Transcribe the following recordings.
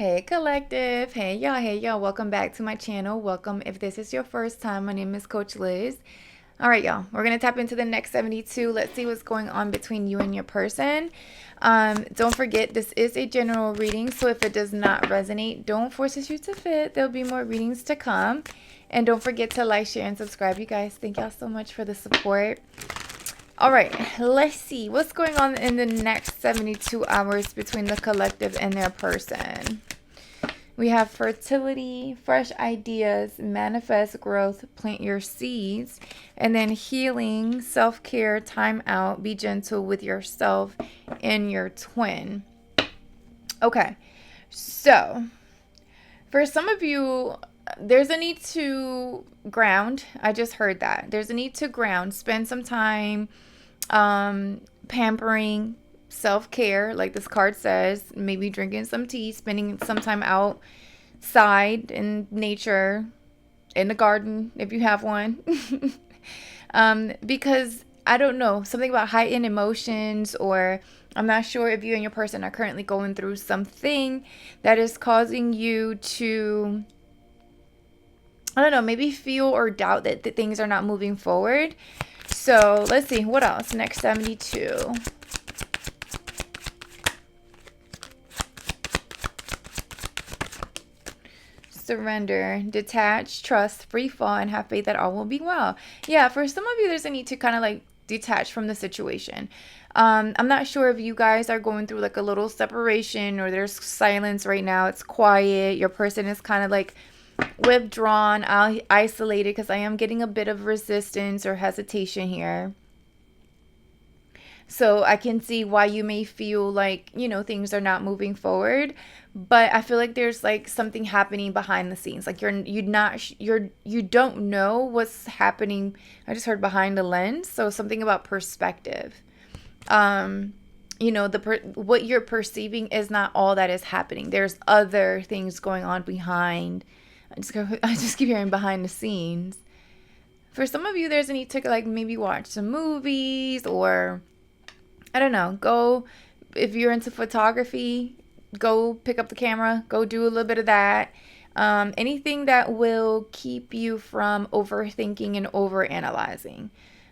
Hey collective, hey y'all, welcome back to my channel. Welcome if this is your first time. My name is Coach Liz. All right, y'all, we're gonna tap into the next 72. Let's see what's going on between you and your person. Don't forget, this is a general reading, so if it does not resonate, don't force it you to fit. There'll be more readings to come. And don't forget to like, share, and subscribe, you guys. Thank y'all so much for the support. All right, let's see what's going on in the next 72 hours between the collective and their person. We have fertility, fresh ideas, manifest growth, plant your seeds, and then healing, self-care, time out, be gentle with yourself and your twin. Okay, so for some of you, there's a need to ground. I just heard that. There's a need to ground. Spend some time pampering, self-care, like this card says, maybe drinking some tea, spending some time outside in nature, in the garden if you have one. Because I don't know, something about heightened emotions, or I'm not sure if you and your person are currently going through something that is causing you to, I don't know, maybe feel or doubt that things are not moving forward. So let's see, what else? Next 72. Surrender, detach, trust, free fall, and have faith that all will be well. Yeah, for some of you, there's a need to kind of like detach from the situation. I'm not sure if you guys are going through like a little separation or there's silence right now. It's quiet. Your person is kind of like withdrawn, isolated, because I am getting a bit of resistance or hesitation here. So I can see why you may feel like, you know, things are not moving forward, but I feel like there's like something happening behind the scenes. Like you don't know what's happening. I just heard behind the lens, so something about perspective. You know, what you're perceiving is not all that is happening. There's other things going on behind. I just keep hearing behind the scenes. For some of you, there's a need to like maybe watch some movies, or I don't know, go, if you're into photography, go pick up the camera, go do a little bit of that. Anything that will keep you from overthinking and overanalyzing.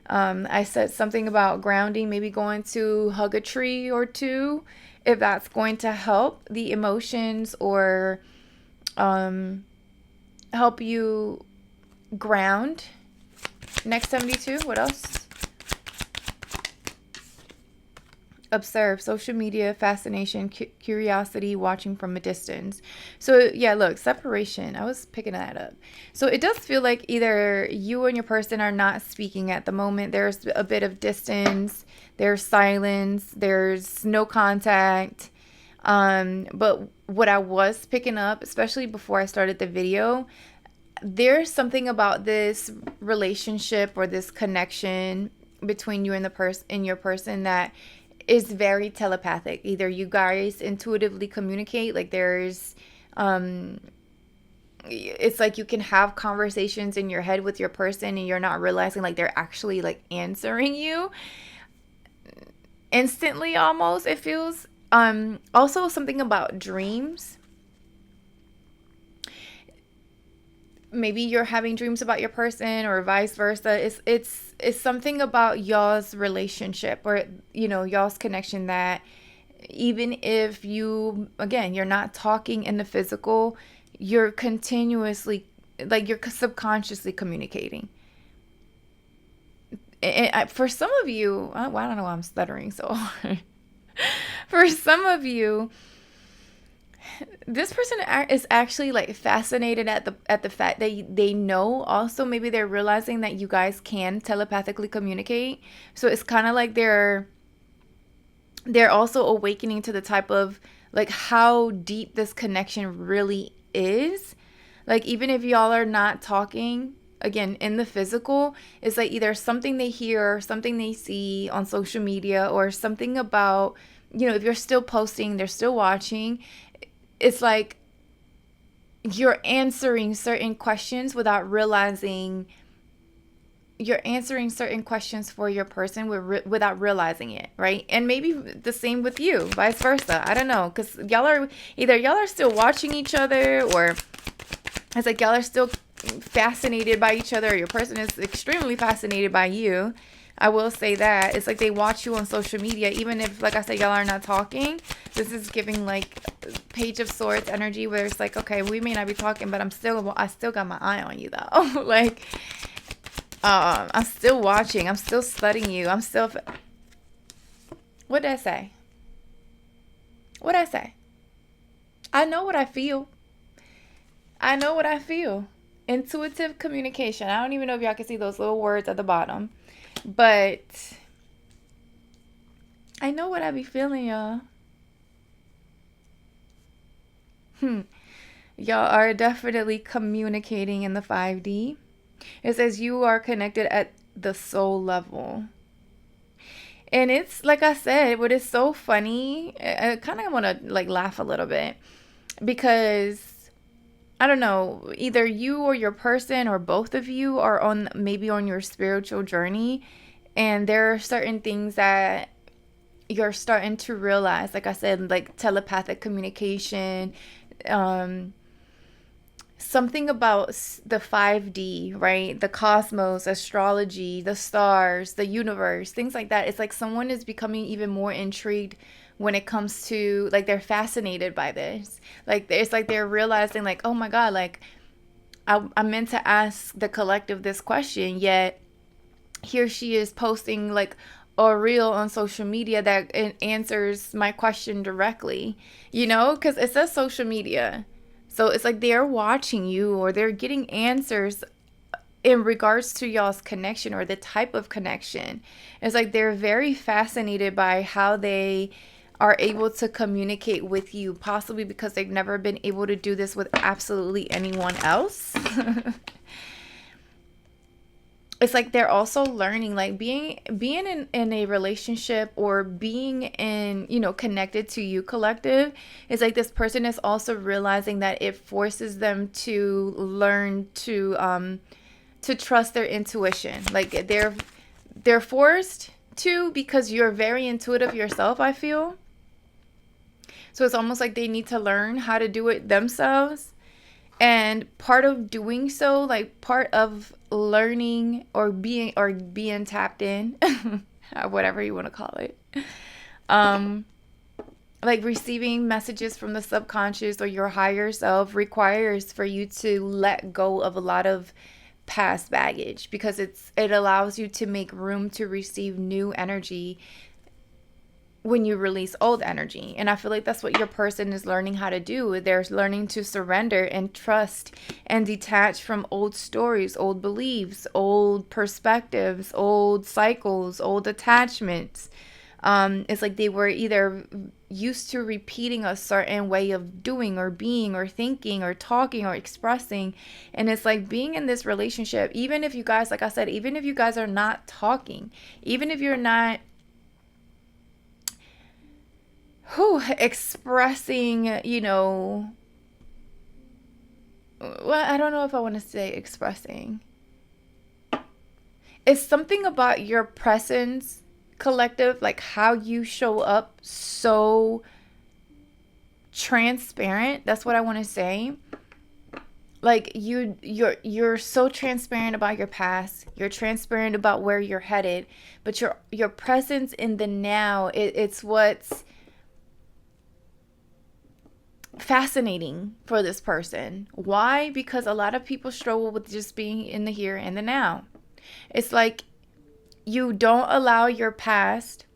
I said something about grounding, maybe going to hug a tree or two, if that's going to help the emotions, or help you ground. Next 72, what else? Observe, social media, fascination, curiosity, watching from a distance. So yeah, look, separation, I was picking that up. So it does feel like either you and your person are not speaking at the moment. There's a bit of distance, there's silence, there's no contact. But what I was picking up, especially before I started the video, there's something about this relationship or this connection between you and your person that is very telepathic. Either you guys intuitively communicate, like there's it's like you can have conversations in your head with your person and you're not realizing like they're actually like answering you instantly, almost, it feels. Also something about dreams. Maybe you're having dreams about your person or vice versa. It's something about y'all's relationship, or you know, y'all's connection, that even if you, again, you're not talking in the physical, you're continuously, like, you're subconsciously communicating. And for some of you, I don't know why I'm stuttering so hard. For some of you, this person is actually like fascinated at the fact that they know. Also, maybe they're realizing that you guys can telepathically communicate. So it's kind of like they're also awakening to the type of like how deep this connection really is. Like even if y'all are not talking, again, in the physical, it's like either something they hear, something they see on social media, or something about, you know, if you're still posting, they're still watching. It's like you're answering certain questions without realizing you're answering certain questions for your person without realizing it, right? And maybe the same with you, vice versa. I don't know, because y'all are still watching each other, or it's like y'all are still fascinated by each other, or your person is extremely fascinated by you. I will say that. It's like they watch you on social media, even if, like I said, y'all are not talking. This is giving like Page of Swords energy, where it's like, okay, we may not be talking, but I still got my eye on you though. Like, I'm still watching. I'm still studying you. What did I say? What did I say? I know what I feel. I know what I feel. Intuitive communication. I don't even know if y'all can see those little words at the bottom. But I know what I be feeling, y'all. Y'all are definitely communicating in the 5D. It says you are connected at the soul level. And it's like I said, what is so funny, I kind of want to like laugh a little bit, because I don't know, either you or your person or both of you are maybe on your spiritual journey, and there are certain things that you're starting to realize, like I said, like telepathic communication, something about the 5D, right? The cosmos, astrology, the stars, the universe, things like that. It's like someone is becoming even more intrigued when it comes to, like, they're fascinated by this. Like, it's like they're realizing, like, oh my God, like, I meant to ask the collective this question, yet here she is posting, like, a reel on social media that answers my question directly, you know, because it says social media. So it's like they're watching you, or they're getting answers in regards to y'all's connection or the type of connection. It's like they're very fascinated by how they are able to communicate with you, possibly because they've never been able to do this with absolutely anyone else. It's like they're also learning, like being in a relationship, or being in, you know, connected to you, collective. It's like this person is also realizing that it forces them to learn to trust their intuition. Like they're forced to, because you're very intuitive yourself, I feel. So it's almost like they need to learn how to do it themselves. And part of doing so, like part of learning or being tapped in, whatever you want to call it, like receiving messages from the subconscious or your higher self, requires for you to let go of a lot of past baggage, because it allows you to make room to receive new energy when you release old energy. And I feel like that's what your person is learning how to do. They're learning to surrender and trust and detach from old stories, old beliefs, old perspectives, old cycles, old attachments. It's like they were either used to repeating a certain way of doing or being or thinking or talking or expressing. And it's like being in this relationship, even if you guys, like I said, even if you guys are not talking, even if you're not expressing, you know, well, I don't know if I want to say expressing. It's something about your presence, collective, like how you show up, so transparent. That's what I want to say. Like you're so transparent about your past. You're transparent about where you're headed, but your presence in the now, it's what's fascinating for this person. Why? Because a lot of people struggle with just being in the here and the now. It's like you don't allow your past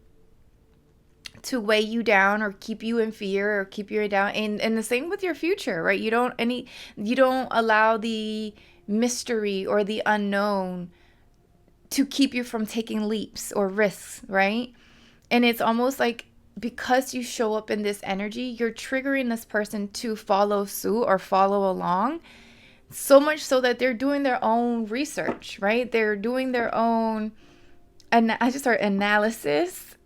to weigh you down or keep you in fear or keep you down, and the same with your future, right? You don't allow the mystery or the unknown to keep you from taking leaps or risks, right? And it's almost like, because you show up in this energy, you're triggering this person to follow suit or follow along, so much so that they're doing their own research, right? They're doing their own, and I just heard analysis,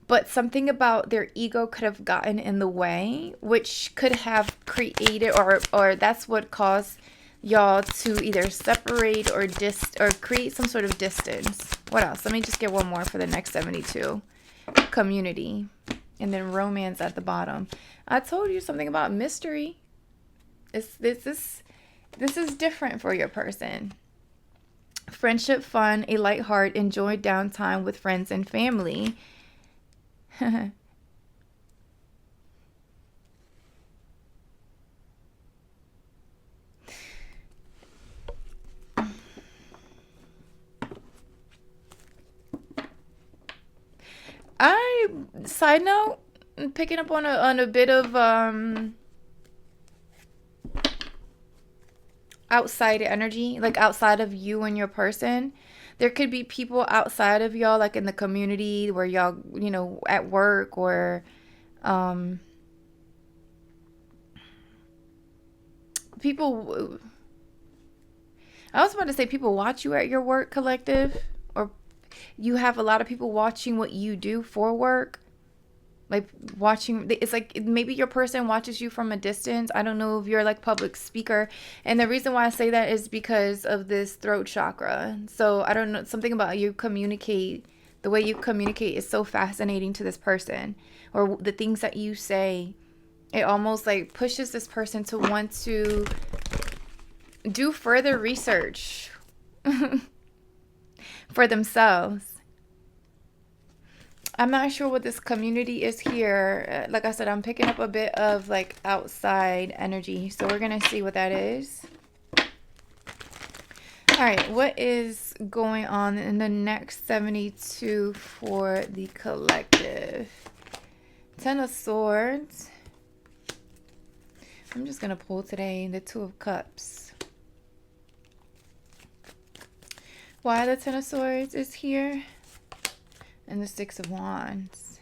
but something about their ego could have gotten in the way, which could have created, or that's what caused y'all to either separate or create some sort of distance. What else? Let me just get one more for the next 72. Community. And then romance at the bottom. I told you something about mystery. This is different for your person. Friendship, fun, a light heart, enjoy downtime with friends and family. Side note, picking up on a bit of outside energy, like outside of you and your person. There could be people outside of y'all, like in the community where y'all, at work, or people. I was about to say people watch you at your work, collective, or you have a lot of people watching what you do for work. Like watching, it's like maybe your person watches you from a distance. I don't know if you're like public speaker, and the reason why I say that is because of this throat chakra. So I don't know, something about the way you communicate is so fascinating to this person, or the things that you say. It almost like pushes this person to want to do further research for themselves. I'm not sure what this community is here. Like I said, I'm picking up a bit of like outside energy. So we're going to see what that is. All right. What is going on in the next 72 for the collective? 10 of Swords. I'm just going to pull today the 2 of Cups. Why the 10 of Swords is here? And the 6 of Wands.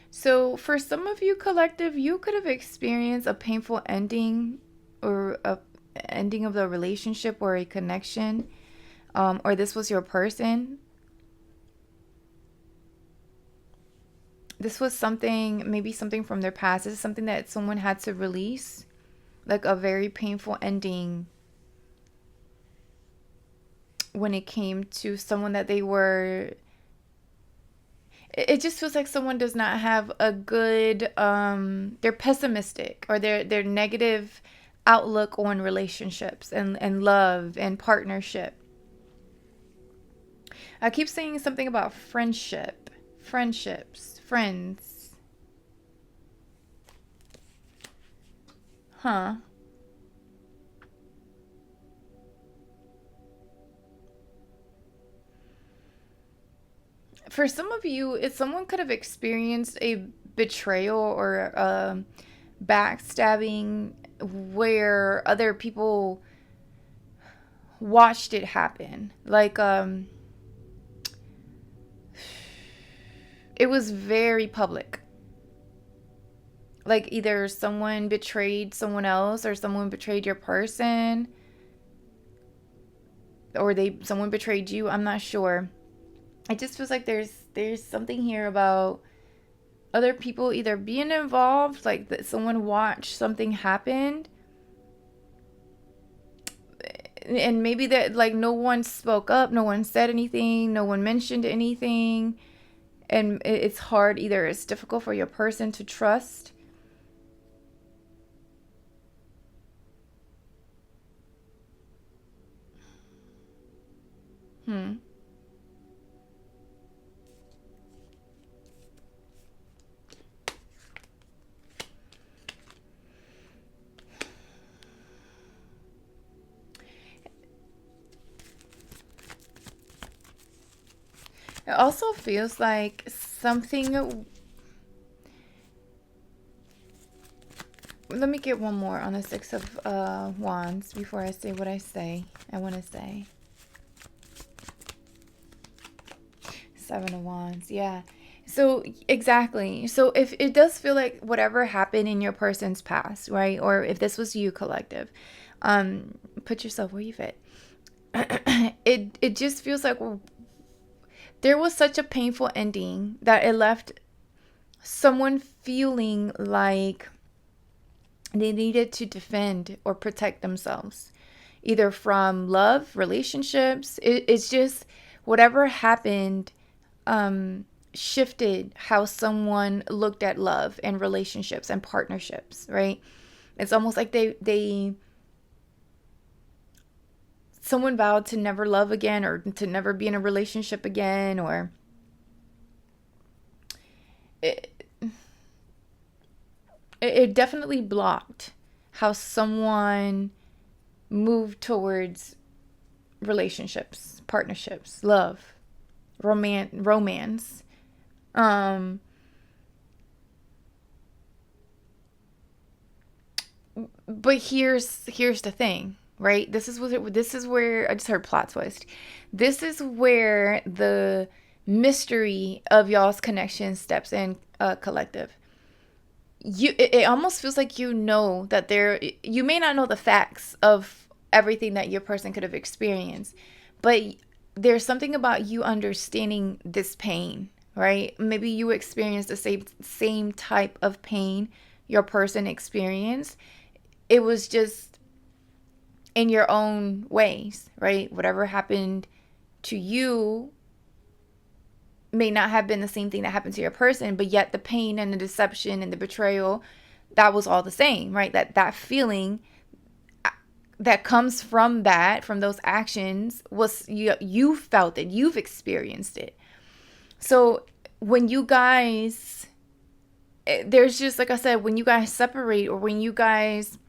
So for some of you, collective, you could have experienced a painful ending, or a ending of the relationship or a connection, or this was your person. This was something, maybe something from their past. This is something that someone had to release, like a very painful ending when it came to someone that they were. It just feels like someone does not have a good, they're pessimistic, or their negative outlook on relationships and love and partnership. I keep saying something about friendships, friends. Huh. For some of you, someone could have experienced a betrayal or backstabbing where other people watched it happen. Like, it was very public. Like either someone betrayed someone else, or someone betrayed your person, or someone betrayed you. I'm not sure. It just feels like there's something here about other people either being involved, like that someone watched something happen, and maybe that like no one spoke up, no one said anything, no one mentioned anything, and it's hard, either it's difficult for your person to trust. It also feels like something. Let me get one more on the 6 of Wands before I say what I want to say. 7 of Wands, yeah. So exactly. So if it does feel like whatever happened in your person's past, right? Or if this was you, collective, put yourself where you fit. It just feels like there was such a painful ending that it left someone feeling like they needed to defend or protect themselves, either from love, relationships. It's just whatever happened shifted how someone looked at love and relationships and partnerships, right? It's almost like someone vowed to never love again, or to never be in a relationship again, or it definitely blocked how someone moved towards relationships, partnerships, love, romance. But here's the thing, right? This is where I just heard plot twist. This is where the mystery of y'all's connection steps in, collective. It almost feels like that you may not know the facts of everything that your person could have experienced, but there's something about you understanding this pain, right? Maybe you experienced the same type of pain your person experienced. It was just in your own ways, right? Whatever happened to you may not have been the same thing that happened to your person, but yet the pain and the deception and the betrayal, that was all the same, right? That feeling that comes from those actions, was you felt it, you've experienced it. So when you guys, there's just, like I said, when you guys separate, or when you guys,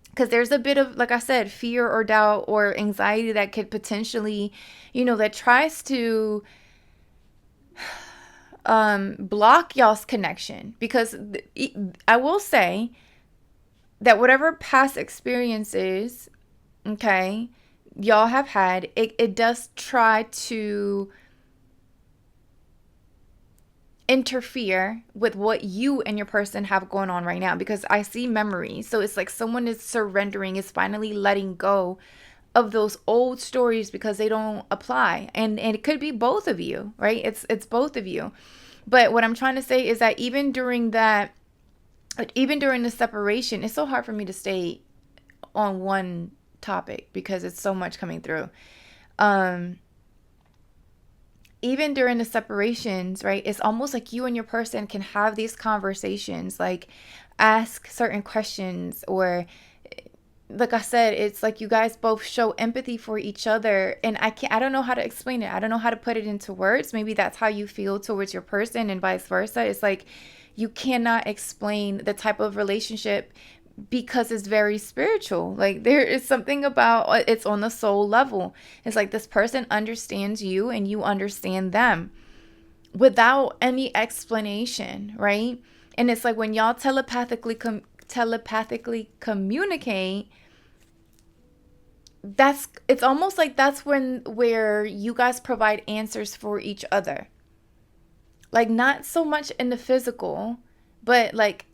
because there's a bit of, like I said, fear or doubt or anxiety that could potentially, that tries to block y'all's connection. Because I will say that whatever past experiences, okay, y'all have had, it does try to interfere with what you and your person have going on right now, because I see memories. So it's like someone is surrendering, is finally letting go of those old stories because they don't apply. And it could be both of you, right? It's both of you. But what I'm trying to say is that even during the separation, it's so hard for me to stay on one topic because it's so much coming through. Even during the separations, right, it's almost like you and your person can have these conversations, like ask certain questions, or like I said, it's like you guys both show empathy for each other. And I don't know how to explain it. I don't know how to put it into words. Maybe that's how you feel towards your person, and vice versa. It's like you cannot explain the type of relationship because it's very spiritual. Like there is something about it's on the soul level. It's like this person understands you and you understand them without any explanation, right? And it's like when y'all telepathically communicate, it's almost like that's where you guys provide answers for each other. Like not so much in the physical, but like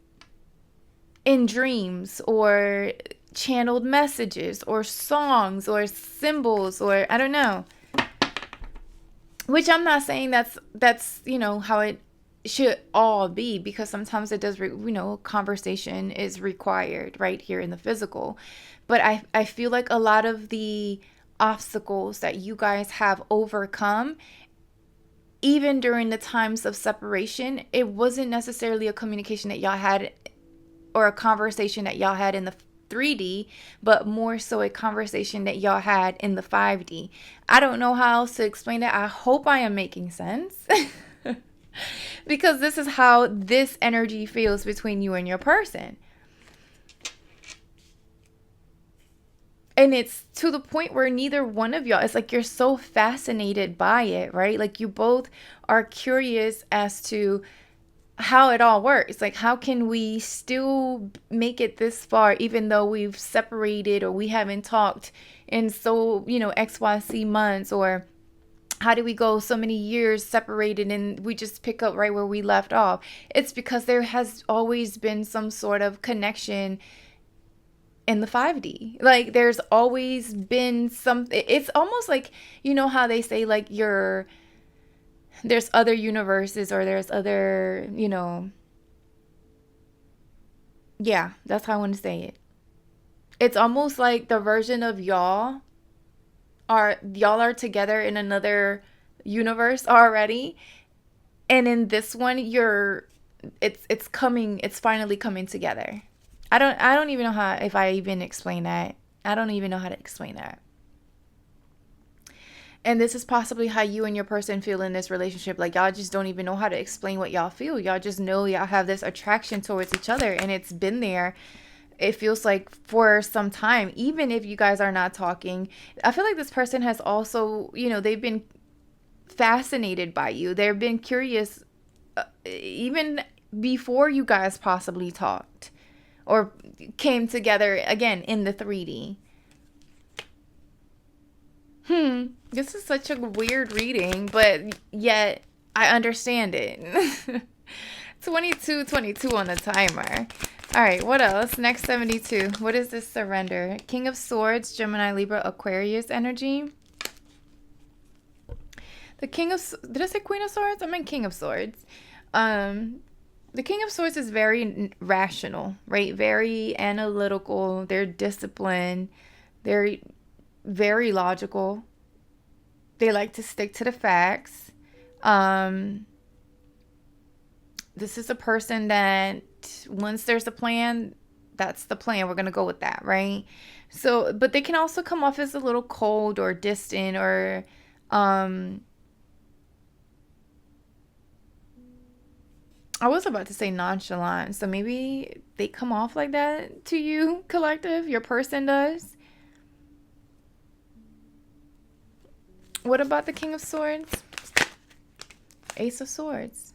in dreams, or channeled messages, or songs, or symbols, or I don't know. Which I'm not saying that's how it should all be, because sometimes it does, conversation is required right here in the physical. But I feel like a lot of the obstacles that you guys have overcome, even during the times of separation, it wasn't necessarily a communication that y'all had, or a conversation that y'all had in the 3D, but more so a conversation that y'all had in the 5D. I don't know how else to explain that. I hope I am making sense. Because this is how this energy feels between you and your person. And it's to the point where neither one of y'all, it's like you're so fascinated by it, right? Like you both are curious as to how it all works. Like, how can we still make it this far, even though we've separated, or we haven't talked in XYZ months, or how do we go so many years separated and we just pick up right where we left off? It's because there has always been some sort of connection in the 5D. Like there's always been something. It's almost like, how they say like there's other universes, or there's other, yeah, that's how I want to say it. It's almost like the version of y'all are together in another universe already, and in this one it's finally coming together. I don't even know how, if I even explain that. I don't even know how to explain that. And this is possibly how you and your person feel in this relationship. Like, y'all just don't even know how to explain what y'all feel. Y'all just know y'all have this attraction towards each other, and it's been there, it feels like, for some time, even if you guys are not talking. I feel like this person has also, they've been fascinated by you. They've been curious, even before you guys possibly talked or came together again in the 3D. This is such a weird reading, but yet I understand it. 22 on the timer. All right, what else? Next 72. What is this surrender? King of Swords, Gemini, Libra, Aquarius energy. The King of... Did I say Queen of Swords? I meant King of Swords. The King of Swords is very rational, right? Very analytical. They're disciplined. They're very logical. They like to stick to the facts. This is a person that once there's a plan, that's the plan. We're going to go with that, right? So, but they can also come off as a little cold or distant, or I was about to say nonchalant. So maybe they come off like that to you, collective. Your person does. What about the King of Swords? Ace of Swords.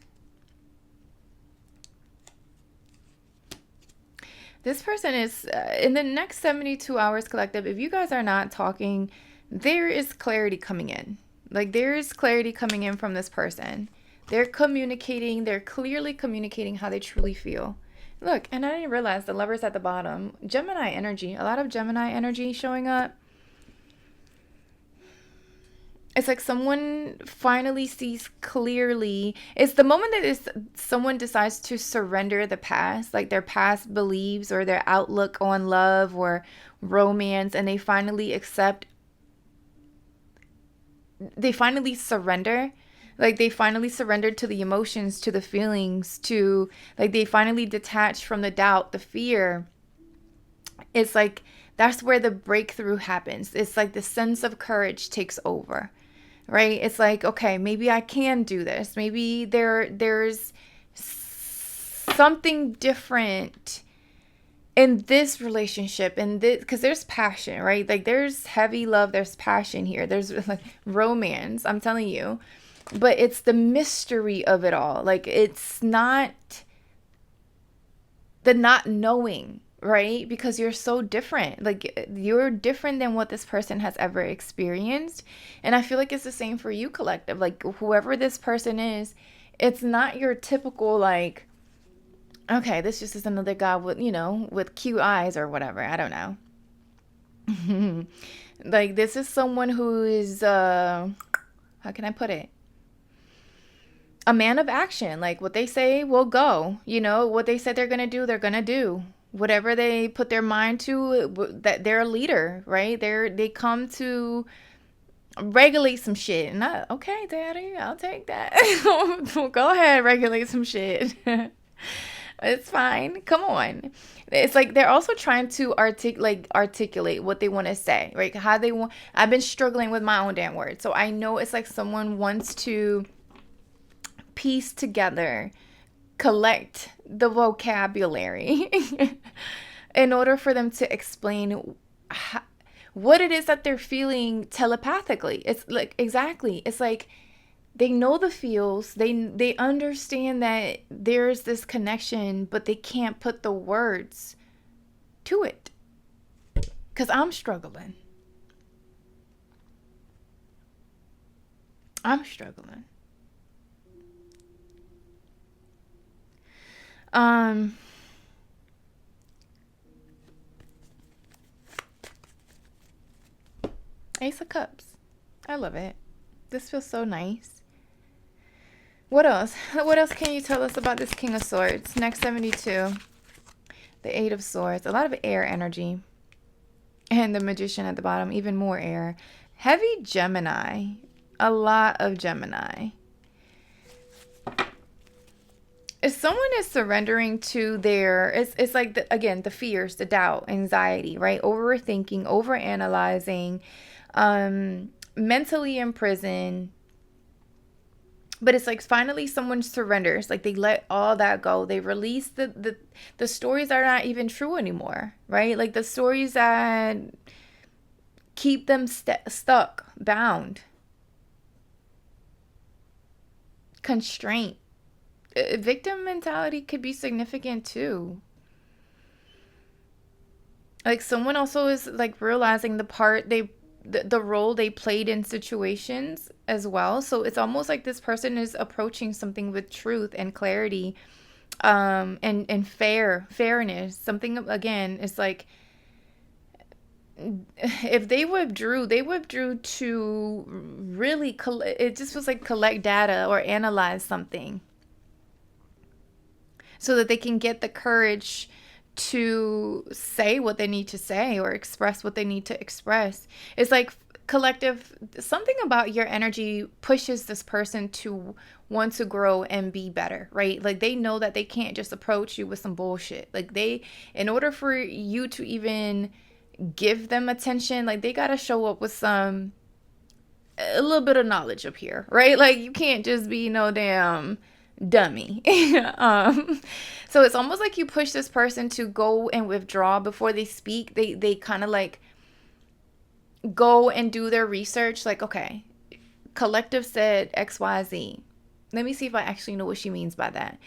This person is, in the next 72 hours, collective, if you guys are not talking, there is clarity coming in. Like, there is clarity coming in from this person. They're communicating. They're clearly communicating how they truly feel. Look, and I didn't realize the Lover's at the bottom. Gemini energy. A lot of Gemini energy showing up. It's like someone finally sees clearly. It's the moment that someone decides to surrender the past, like their past beliefs or their outlook on love or romance, and they finally accept. They finally surrender. Like, they finally surrendered to the emotions, to the feelings, to, like, they finally detach from the doubt, the fear. It's like that's where the breakthrough happens. It's like the sense of courage takes over. Right? It's like, okay, maybe I can do this. Maybe there's something different in this relationship, and this, because there's passion, right? Like, there's heavy love, there's passion here, there's like romance, I'm telling you. But it's the mystery of it all. Like, it's not the not knowing, right? Because you're so different. Like, you're different than what this person has ever experienced. And I feel like it's the same for you, collective. Like, whoever this person is, it's not your typical, like, okay, this just is another guy with, with cute eyes or whatever. I don't know. Like, this is someone who is, how can I put it? A man of action. Like, what they say will go. What they said they're going to do, they're going to do. Whatever they put their mind to, that they're a leader, right? They come to regulate some shit. And okay, daddy, I'll take that. Go ahead, regulate some shit. It's fine. Come on. It's like they're also trying to articulate what they want to say, right? How they want. I've been struggling with my own damn words. So I know it's like someone wants to piece together, collect the vocabulary in order for them to explain what it is that they're feeling telepathically. It's like, exactly. It's like they know the feels. They understand that there's this connection, but they can't put the words to it. Because I'm struggling. Ace of Cups. I love it. This feels so nice. What else? What else can you tell us about this King of Swords? Next 72. The Eight of Swords. A lot of air energy. And the Magician at the bottom. Even more air. Heavy Gemini. A lot of Gemini. If someone is surrendering to their, it's like, again, the fears, the doubt, anxiety, right? Overthinking, overanalyzing, mentally imprisoned. But it's like finally someone surrenders. Like they let all that go. They release the stories that are not even true anymore, right? Like the stories that keep them stuck, bound, constraint. Victim mentality could be significant too. Like someone also is like realizing the role they played in situations as well. So it's almost like this person is approaching something with truth and clarity, and fairness. Something, again, is like, if they withdrew to really it just was like collect data or analyze something so that they can get the courage to say what they need to say or express what they need to express. It's like collective, something about your energy pushes this person to want to grow and be better, right? Like they know that they can't just approach you with some bullshit. Like in order for you to even give them attention, like they got to show up with a little bit of knowledge up here, right? Like you can't just be no damn dummy. So it's almost like you push this person to go and withdraw before they speak. They kind of like go and do their research. Like, okay, collective said XYZ. Let me see if I actually know what she means by that.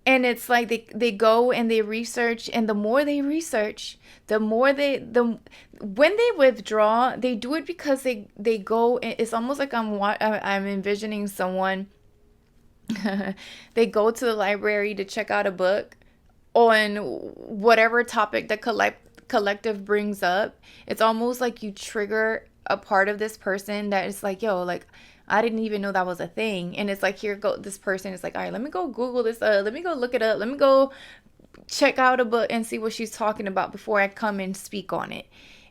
And it's like they go and they research, and the more they research, the more when they withdraw, they do it because they go. It's almost like I'm envisioning someone. They go to the library to check out a book on whatever topic the collective brings up. It's almost like you trigger a part of this person that is like, yo, like I didn't even know that was a thing. And it's like, here go this person is like, all right, let me go Google this, let me go look it up, let me go check out a book and see what she's talking about before I come and speak on it.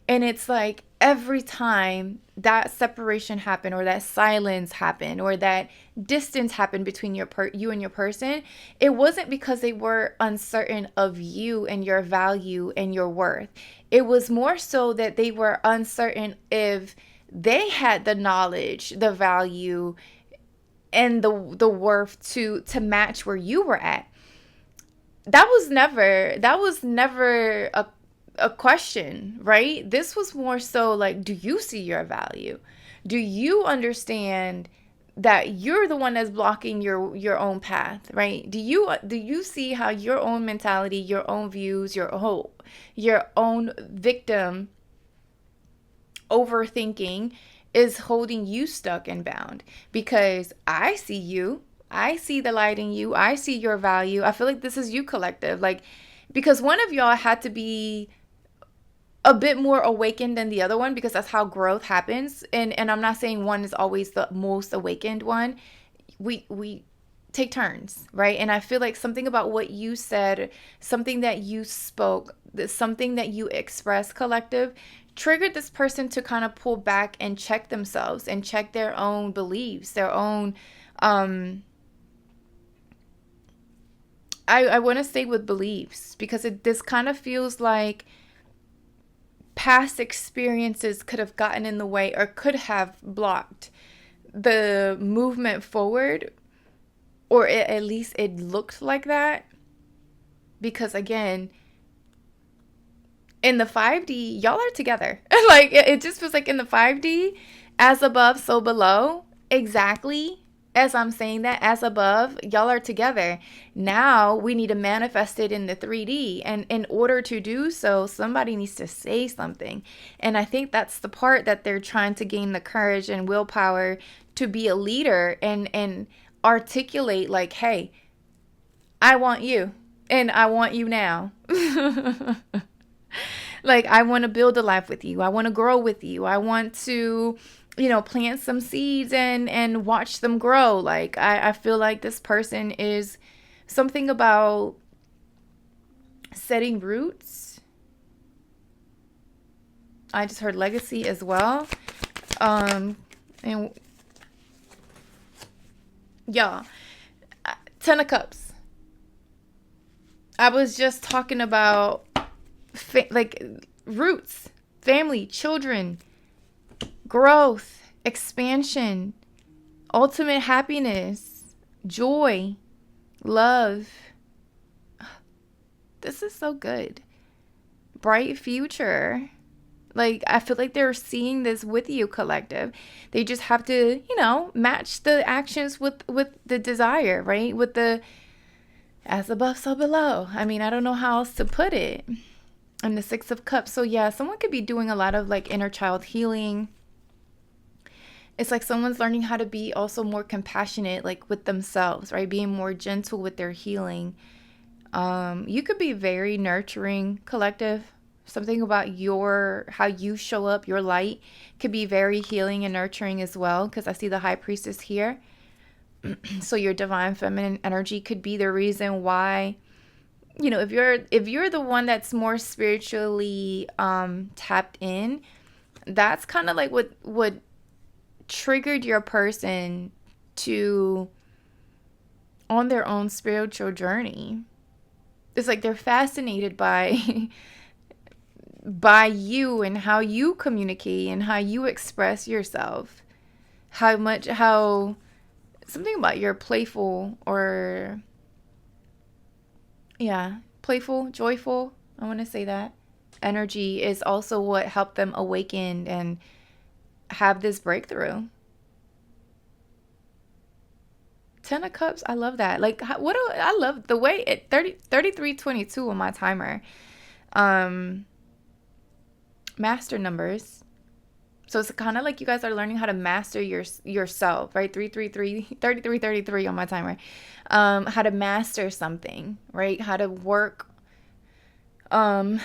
And it's like every time that separation happened, or that silence happened, or that distance happened between you and your person, it wasn't because they were uncertain of you and your value and your worth. It was more so that they were uncertain if they had the knowledge, the value, and the worth to match where you were at. That was never a question, right? This was more so like, do you see your value? Do you understand that you're the one that's blocking your own path, right? Do you see how your own mentality, your own views, your own victim overthinking is holding you stuck and bound? Because I see you, I see the light in you, I see your value. I feel like this is you, collective, like, because one of y'all had to be a bit more awakened than the other one, because that's how growth happens. And I'm not saying one is always the most awakened one. We take turns, right? And I feel like something about what you said, something that you spoke, something that you expressed, collective, triggered this person to kind of pull back and check themselves and check their own beliefs, their own I want to stay with beliefs, because this kind of feels like past experiences could have gotten in the way, or could have blocked the movement forward, or at least it looked like that. Because again, in the 5D, y'all are together. Like it just feels like in the 5D, as above, so below. Exactly. As I'm saying that, as above, y'all are together. Now we need to manifest it in the 3D. And in order to do so, somebody needs to say something. And I think that's the part that they're trying to gain the courage and willpower to be a leader and articulate, like, hey, I want you, and I want you now. Like, I want to build a life with you. I want to grow with you. I want to plant some seeds and watch them grow. Like I feel like this person is something about setting roots. I just heard legacy as well. And yeah, 10 of Cups. I was just talking about like roots, family, children, growth, expansion, ultimate happiness, joy, love. This is so good. Bright future. Like, I feel like they're seeing this with you, collective. They just have to, match the actions with the desire, right? With the as above, so below. I mean, I don't know how else to put it. And the 6 of Cups. So yeah, someone could be doing a lot of like inner child healing. It's like someone's learning how to be also more compassionate, like with themselves, right? Being more gentle with their healing. You could be very nurturing, collective. Something about how you show up, your light could be very healing and nurturing as well, because I see the High Priestess here. So your divine feminine energy could be the reason why, if you're the one that's more spiritually tapped in, that's kind of like what triggered your person to on their own spiritual journey. It's like they're fascinated by you and how you communicate and how you express yourself. How something about your playful playful, joyful, I want to say that energy is also what helped them awaken and have this breakthrough. 10 of Cups, I love that. Like, I love the way it 3322 on my timer. Master numbers. So it's kind of like you guys are learning how to master yourself, right? 3333 on my timer. How to master something, right? How to work, how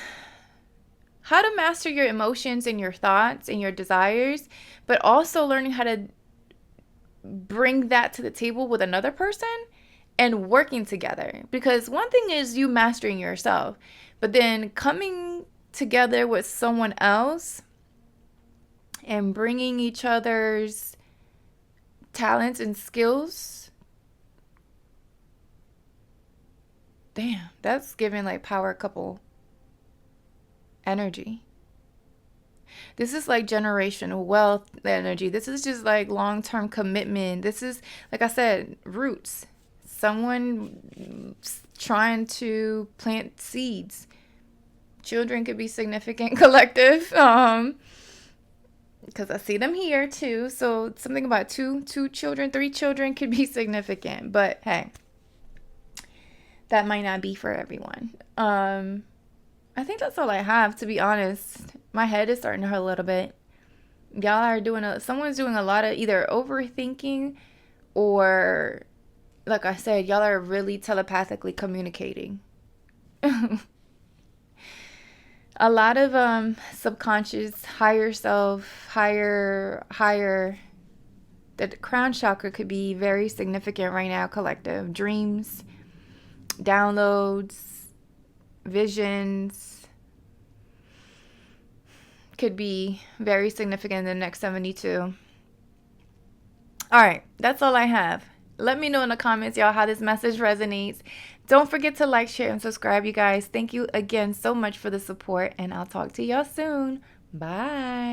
to master your emotions and your thoughts and your desires, but also learning how to bring that to the table with another person and working together. Because one thing is you mastering yourself, but then coming together with someone else and bringing each other's talents and skills. Damn, that's giving like power couple energy. This is like generational wealth energy. This is just like long-term commitment. This is, like I said, roots. Someone trying to plant seeds. Children could be significant, collective. Because I see them here too. So something about two children, 3 children could be significant. But hey, that might not be for everyone. I think that's all I have, to be honest. My head is starting to hurt a little bit. Y'all are someone's doing a lot of either overthinking or, like I said, y'all are really telepathically communicating. A lot of subconscious, higher self, higher. The crown chakra could be very significant right now, collective. Dreams, downloads, visions could be very significant in the next 72. All right, that's all I have. Let me know in the comments, y'all, how this message resonates. Don't forget to like, share, and subscribe, you guys. Thank you again so much for the support, and I'll talk to y'all soon. Bye.